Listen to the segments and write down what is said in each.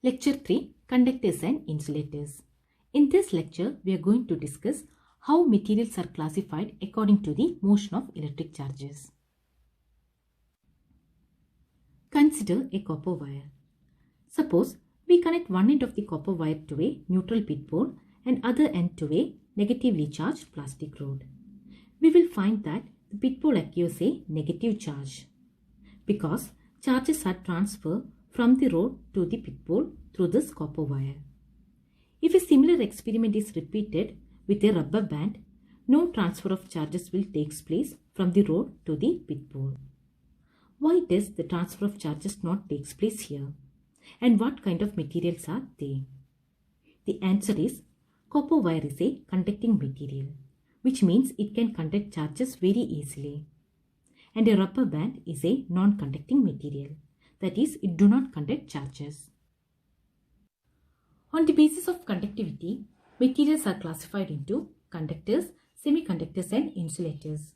Lecture 3, Conductors and Insulators. In this lecture, we are going to discuss how materials are classified according to the motion of electric charges. Consider a copper wire. Suppose we connect one end of the copper wire to a neutral pit pole and other end to a negatively charged plastic rod. We will find that the pit pole acquires a negative charge because charges are transferred from the rod to the pit pole through this copper wire. If a similar experiment is repeated with a rubber band, no transfer of charges will take place from the rod to the pit pole. Why does the transfer of charges not take place here? And what kind of materials are they? The answer is copper wire is a conducting material, which means it can conduct charges very easily. And a rubber band is a non-conducting material, that is, it do not conduct charges. On the basis of conductivity, materials are classified into conductors, semiconductors and insulators.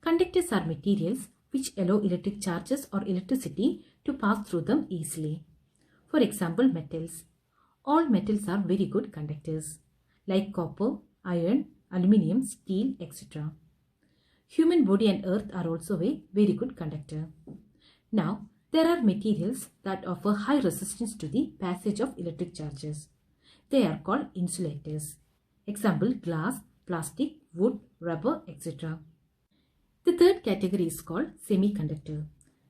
Conductors are materials which allow electric charges or electricity to pass through them easily. For example, metals. All metals are very good conductors, like copper, iron, aluminium, steel, etc. Human body and earth are also a very good conductor. Now, there are materials that offer high resistance to the passage of electric charges. They are called insulators. Example, glass, plastic, wood, rubber, etc. The third category is called semiconductor,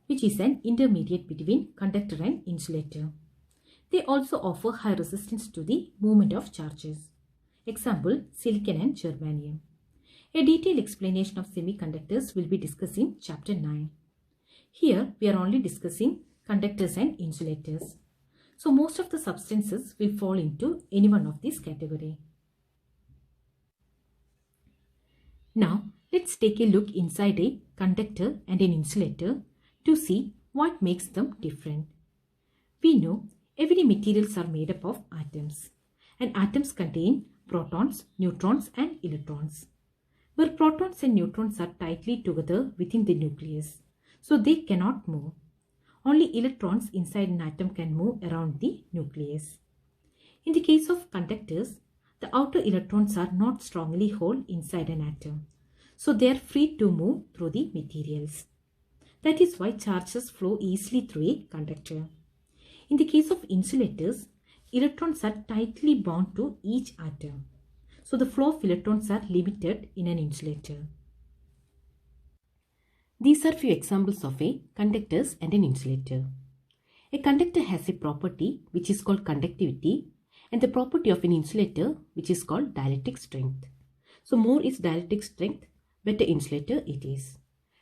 which is an intermediate between conductor and insulator. They also offer high resistance to the movement of charges. Example, silicon and germanium. A detailed explanation of semiconductors will be discussed in Chapter 9. Here, we are only discussing conductors and insulators. So, most of the substances will fall into any one of these categories. Now, let's take a look inside a conductor and an insulator to see what makes them different. We know every materials are made up of atoms, and atoms contain protons, neutrons and electrons, where protons and neutrons are tightly together within the nucleus, so they cannot move. Only electrons inside an atom can move around the nucleus. In the case of conductors, the outer electrons are not strongly held inside an atom, so they are free to move through the materials. That is why charges flow easily through a conductor. In the case of insulators, electrons are tightly bound to each atom, so the flow of electrons are limited in an insulator. These are few examples of a conductors and an insulator. A conductor has a property which is called conductivity and the property of an insulator which is called dielectric strength. So more is dielectric strength, better insulator it is.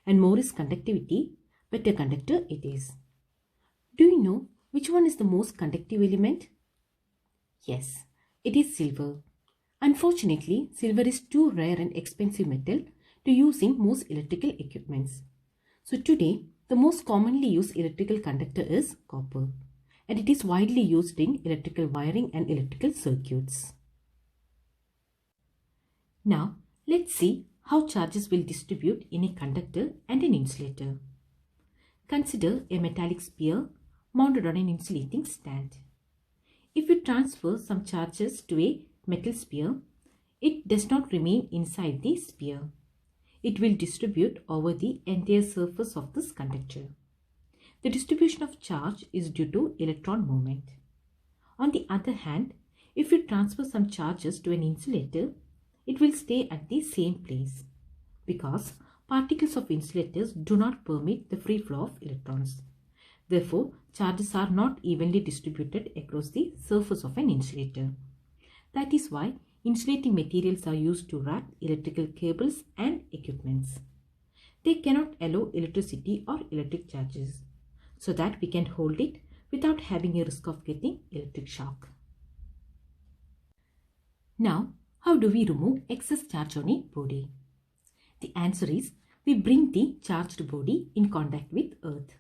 And more is conductivity, better conductor it is. Do you know which one is the most conductive element? Yes, it is silver. Unfortunately, silver is too rare and expensive metal to use in most electrical equipments. So today, the most commonly used electrical conductor is copper, and it is widely used in electrical wiring and electrical circuits. Now, let's see how charges will distribute in a conductor and an insulator. Consider a metallic sphere mounted on an insulating stand. If you transfer some charges to a metal sphere, it does not remain inside the sphere. It will distribute over the entire surface of this conductor. The distribution of charge is due to electron movement. On the other hand, if you transfer some charges to an insulator, it will stay at the same place because particles of insulators do not permit the free flow of electrons. Therefore, charges are not evenly distributed across the surface of an insulator. That is why insulating materials are used to wrap electrical cables and equipments. They cannot allow electricity or electric charges, so that we can hold it without having a risk of getting electric shock. Now, how do we remove excess charge on a body? The answer is we bring the charged body in contact with earth.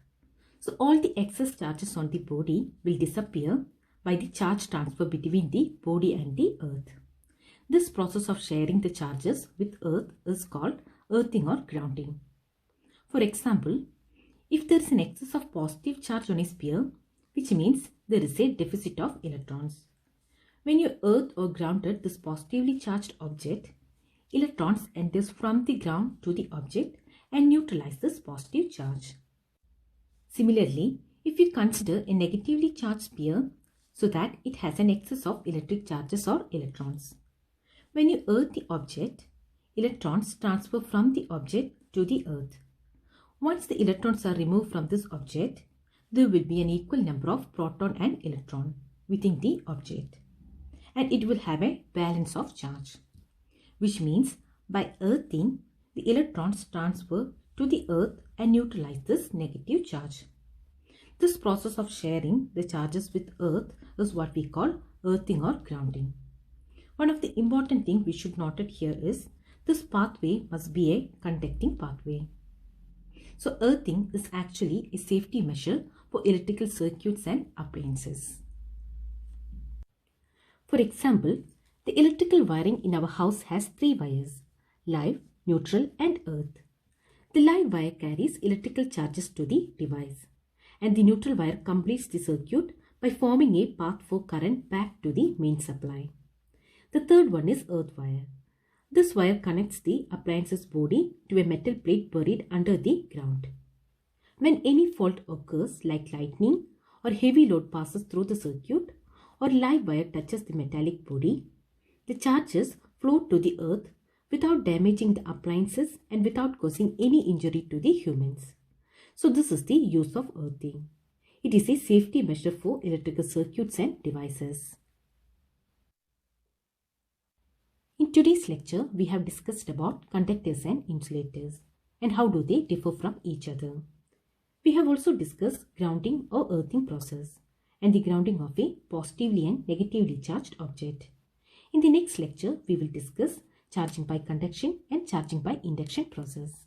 So all the excess charges on the body will disappear by the charge transfer between the body and the earth. This process of sharing the charges with earth is called earthing or grounding. For example, if there is an excess of positive charge on a sphere, which means there is a deficit of electrons. When you earth or grounded this positively charged object, electrons enters from the ground to the object and neutralize this positive charge. Similarly, if you consider a negatively charged sphere so that it has an excess of electric charges or electrons. When you earth the object, electrons transfer from the object to the earth. Once the electrons are removed from this object, there will be an equal number of proton and electron within the object, and it will have a balance of charge, which means by earthing, the electrons transfer to the earth and neutralize this negative charge. This process of sharing the charges with earth is what we call earthing or grounding. One of the important things we should note here is this pathway must be a conducting pathway. So earthing is actually a safety measure for electrical circuits and appliances. For example, the electrical wiring in our house has 3 wires: live, neutral and earth. The live wire carries electrical charges to the device, and the neutral wire completes the circuit by forming a path for current back to the main supply. The third one is earth wire. This wire connects the appliance's body to a metal plate buried under the ground. When any fault occurs, like lightning or heavy load passes through the circuit, or live wire touches the metallic body, the charges flow to the earth without damaging the appliances and without causing any injury to the humans. So this is the use of earthing. It is a safety measure for electrical circuits and devices. In today's lecture, we have discussed about conductors and insulators and how do they differ from each other. We have also discussed grounding or earthing process and the grounding of a positively and negatively charged object. In the next lecture, we will discuss charging by conduction and charging by induction process.